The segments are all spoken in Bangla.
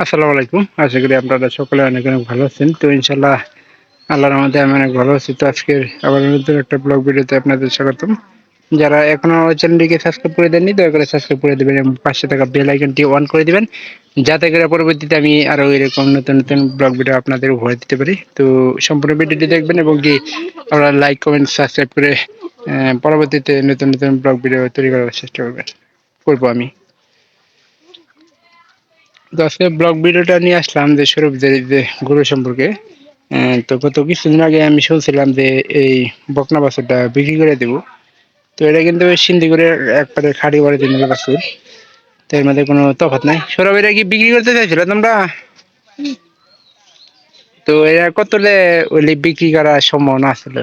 আসসালামু আলাইকুম। আশা করি আপনারা সকলে অনেক অনেক ভালো আছেন। তো ইনশাআল্লাহ আল্লাহর রহমতে আমি অনেক ভালো আছি। তো আজকের আবার নতুন একটা ব্লগ ভিডিওতে আপনাদের স্বাগতম। যারা এখনো আমার চ্যানেলটিকে সাবস্ক্রাইব করে দেননি দয়া করে সাবস্ক্রাইব করে দেবেন এবং পাশে থাকা বেল আইকনটি অন করে দিবেন, যাতে করে পরবর্তীতে আমি আরো এরকম নতুন নতুন ব্লগ ভিডিও আপনাদের উপহার দিতে পারি। তো সম্পূর্ণ ভিডিওটি দেখবেন এবং কি আপনারা লাইক কমেন্ট সাবস্ক্রাইব করে পরবর্তীতে নতুন নতুন ব্লগ ভিডিও তৈরি করার চেষ্টা করবো আমি। তো আজকে ব্লগ ভিডিওটা নিয়ে আসলাম যে সৌরভদের যে গরু সম্পর্কে। তো গত কিছুদিন আগে আমি শুনছিলাম যে এই বকনা বাছুরটা বিক্রি করে দেবো। তো এটা কিন্তু সিন্দিগুড়ের একবারে খাঁটি বাড়িতে নিল বাছুর। তো এর মধ্যে কোনো তফাৎ নাই। সৌরভ এটা কি বিক্রি করতে চাইছিল তোমরা? তো এরা কতলে ওইলি বিক্রি করার সম্ভাবনা আছিল?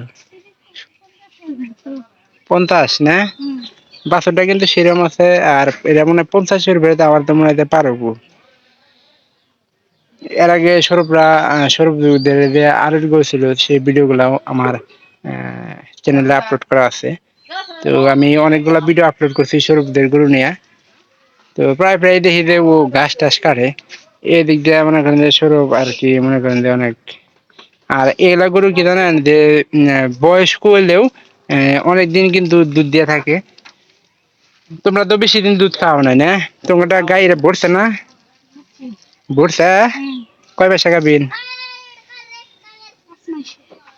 50 না? বাছুরটা কিন্তু সেরকম আছে, আর এটা মনে হয় 50-এর উপরে আমার তো মনে হয় পারবো। এর আগে সৌরভদের যে আরো গরু ছিল সেই ভিডিওগুলো আমার চ্যানেলে আপলোড করা আছে। তো আমি অনেকগুলো ভিডিও আপলোড করছি সৌরভদের গরু নিয়ে। তো প্রায় প্রায় দেখি যে ও ঘাস টাস কাটে, এদিক দিয়ে মনে করেন যে সৌরভ আর কি মনে করেন যে অনেক। আর এগুলা গরু কি জানেন যে বয়স্ক হইলেও অনেকদিন কিন্তু দুধ দিয়ে থাকে। তোমরা তো বেশি দিন দুধ খাও না? তোমরা গাইরে ভরছে না? ভরছে? কয় মাসে খাবিন?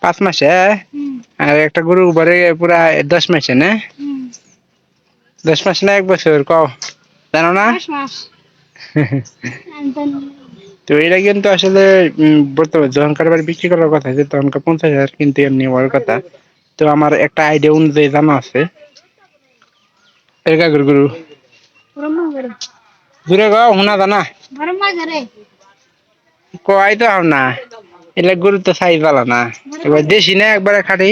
5 মাসে? আর একটা গরু ভরে পুরা 10 মাসে না? 10 মাস না 1 বছর কও জানো না? তো এটা কিন্তু আসলে বর্তমানে যখন কারবার বিক্রি করার কথা আছে তখন 50,000 কিন্তু এমনি হওয়ার কথা। তো আমার একটা আইডিয়া অনুযায়ী জানা আছে এরকা গরু দূরে গাও শোনা জানা কয় তো হও না। এগুলা গরু তো সাইজ ভালো না, এবার দেশি না একবারে খাঁটি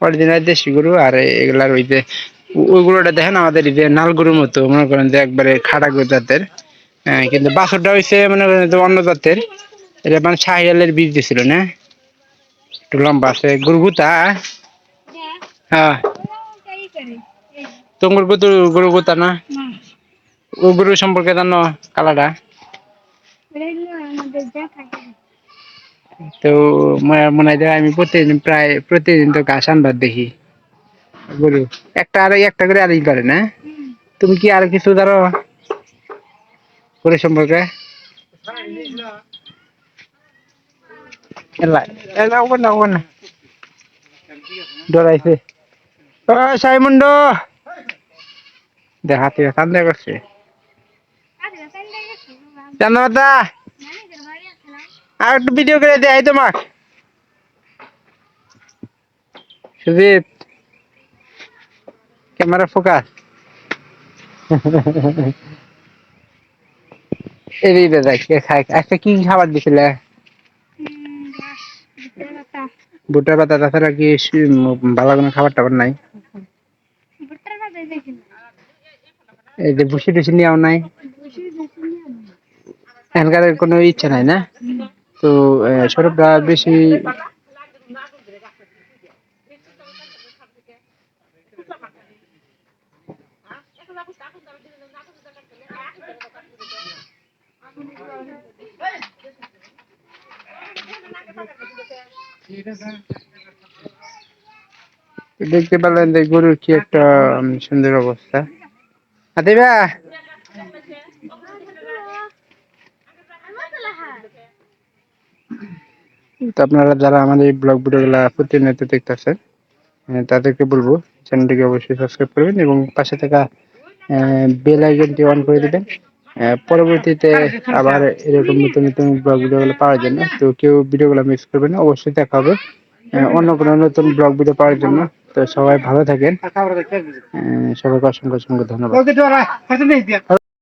অরিজিনাল দেশি গরু। আর এগুলার ওই যে ওই গরুটা দেখেন আমাদের এই যে নাল গরুর মতো মনে করেন যে একবারে খাটা গরু জাতের। কিন্তু বাছুরটা হইছে মনে করেন যে অন্য জাতের। এটা মানে শাহিওয়ালের বীজ দিছিল না, একটু লম্বা আছে গরু গুতা। হ্যাঁ তোমার গরু গুতা না? ও গরু সম্পর্কে জানো কালাটা? তো মনে হয় আমি প্রতিদিন তো ঘাস আনবার দেখি গরু একটা আর একটা করে আরই করে না। তুমি কি আর কিছু ধরো গরু সম্পর্কে? ডরাইছে সাইমন্ড দেখাতে কান্দা করছে জানা। আর একটু ভিডিও করে দেয় তোমাক সুজিত, ক্যামেরা ফোকাস। এদিকে দেখ খাই আজকে কি খাবার দিছিলে? ভুট্টার পাতা, তাছাড়া কি ভালো কোনো খাবার টাবার নাই? এই যে ভুসি টুসি নিয়েও নাই? এখানকার কোনো ইচ্ছা নাই না? তো সৌরভটা বেশি দেখতে পেলেন যে গরুর কি একটা সুন্দর অবস্থা। দিবা তো আপনারা যারা আমাদের এই ব্লগ ভিডিও গুলা প্রতিনিয়ত দেখতেছেন তাদেরকে বলবো চ্যানেলটিকে অবশ্যই সাবস্ক্রাইব করবেন এবং পাশে থাকা বেল আইকনটি অন করে দিবেন পরবর্তীতে আবার এরকম নতুন নতুন ব্লগ ভিডিও গুলো পাওয়ার জন্য। তো কেউ ভিডিও গুলো মিস করবেন না, অবশ্যই দেখা হবে অন্য কোনো নতুন ব্লগ ভিডিও পাওয়ার জন্য। তো সবাই ভালো থাকেন, সবাইকে অসংখ্য অসংখ্য ধন্যবাদ।